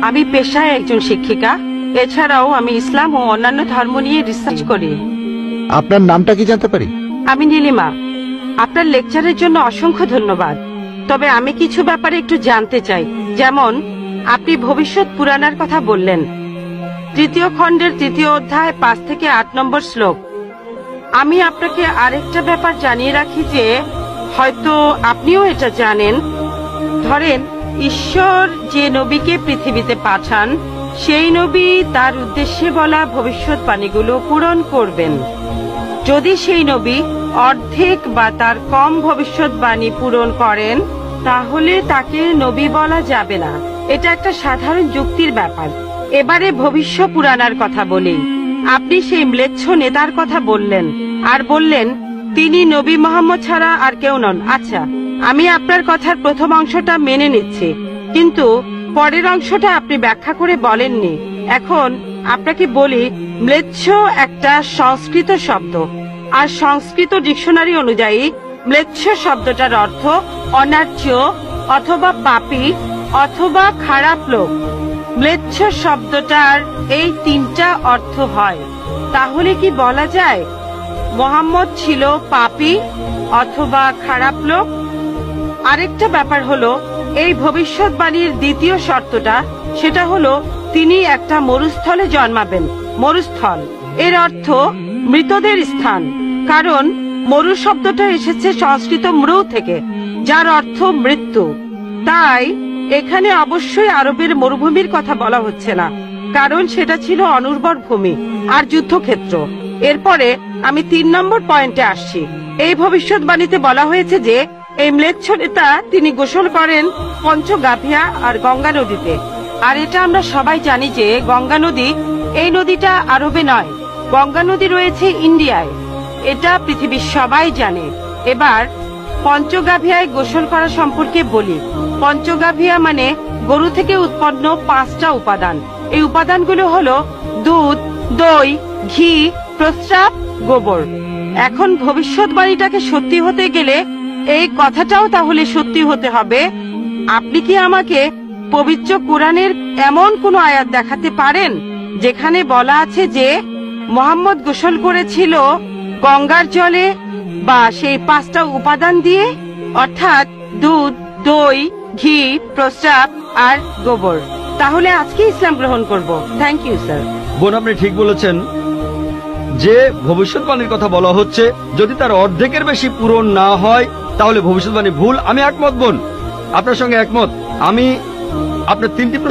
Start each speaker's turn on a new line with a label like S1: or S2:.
S1: আমি পেশায় একজন শিক্ষিকা। এছাড়াও আমি ইসলাম ও অন্যান্য ধর্ম নিয়ে রিসার্চ করি।
S2: আপনার নামটা কি জানতে পারি?
S1: আমি নীলিমা। আপনার লেকচারের জন্য অসংখ্য ধন্যবাদ। তবে আমি কিছু ব্যাপারে একটু জানতে চাই। যেমন আপনি ভবিষ্যৎ পুরাণের কথা বললেন, 3য় খণ্ডের 3য় অধ্যায় 5 থেকে 8 নম্বর শ্লোক। আমি আপনাকে আরেকটা ব্যাপার জানিয়ে রাখি যে হয়তো আপনিও এটা জানেন। ধরেন ঈশ্বর যে নবীকে পৃথিবীতে পাঠান, সেই নবী তার উদ্দেশ্যে বলা ভবিষ্যৎবাণীগুলো পূরণ করবেন। যদি সেই নবী অর্ধেক বা তার কম ভবিষ্যৎবাণী পূরণ করেন, তাহলে তাকে নবী বলা যাবে না। এটা একটা সাধারণ যুক্তির ব্যাপার। এবারে ভবিষ্য পুরাণার কথা বলি। আপনি সেই ম্লেচ্ছ নেতার কথা বললেন আর বললেন তিনি নবী মোহাম্মদ ছাড়া আর কেউ নন। আচ্ছা, আমি আপনার কথার প্রথম অংশটা মেনে নিচ্ছি, কিন্তু পরের অংশটা আপনি ব্যাখ্যা করে বলেননি। এখন আপনাকে বলি, ম্লেচ্ছ একটা সংস্কৃত শব্দ, আর সংস্কৃত ডিকশনারি অনুযায়ী ম্লেচ্ছ শব্দটার অর্থ অনার্য অথবা পাপী অথবা খারাপ লোক। ম্লেচ্ছ শব্দটার এই 3টা অর্থ হয়। তাহলে কি বলা যায় মোহাম্মদ ছিল পাপী অথবা খারাপ লোক? আরেকটা ব্যাপার হলো, এই ভবিষ্যৎবাণীর দ্বিতীয় শর্তটা, সেটা হলো তিনি একটা মরুস্থলে জন্মাবেন। মরুস্থল এর অর্থ মৃতদের স্থান, কারণ মরু শব্দটা এসেছে সংস্কৃত মৃ থেকে, যার অর্থ মৃত্যু। তাই এখানে অবশ্যই আরবের মরুভূমির কথা বলা হচ্ছে না, কারণ সেটা ছিল অনুর্বর ভূমি আর যুদ্ধক্ষেত্র। এরপরে আমি 3 নম্বর পয়েন্টে আসছি। এই ভবিষ্যৎবাণীতে বলা হয়েছে যে এই ম্লেচ্ছ নেতা তিনি গোসল করেন পঞ্চগাভিয়া আর গঙ্গা নদীতে। আর এটা আমরা সবাই জানি যে গঙ্গা নদী, এই নদীটা আরবে নয়, গঙ্গা নদী রয়েছে ইন্ডিয়ায়। এটা পৃথিবীর সবাই জানে। এবার পঞ্চগাভিয়ায় গোসল করা সম্পর্কে বলি। পঞ্চগাভিয়া মানে গরু থেকে উৎপন্ন 5টা উপাদান। এই উপাদানগুলো হলো দুধ, দই, ঘি, প্রস্রাব, গোবর। এখন ভবিষ্যৎবাণীটাকে সত্যি হতে গেলে এই কথাটাও তাহলে সত্যি হতে হবে। আপনি কি আমাকে পবিত্র কোরআনের এমন কোন আয়াত দেখাতে পারেন যেখানে বলা আছে যে মোহাম্মদ গোসল করেছিল গঙ্গার জলে বা সেই 5টা উপাদান দিয়ে, অর্থাৎ দুধ, দই, ঘি, প্রস্রাব আর গোবর? তাহলে আজকে ইসলাম গ্রহণ করব। Thank you sir.
S3: বোন, আপনি ঠিক বলেছেন যে ভবিষ্যৎবাণীর কথা বলা হচ্ছে, যদি তার অর্ধেকের বেশি পূরণ না হয় তাহলে ভবিষ্যৎবাণী ভুল। আমি একমত বোন, আপনার সঙ্গে একমত। আমি আপনার 3টি প্রশ্ন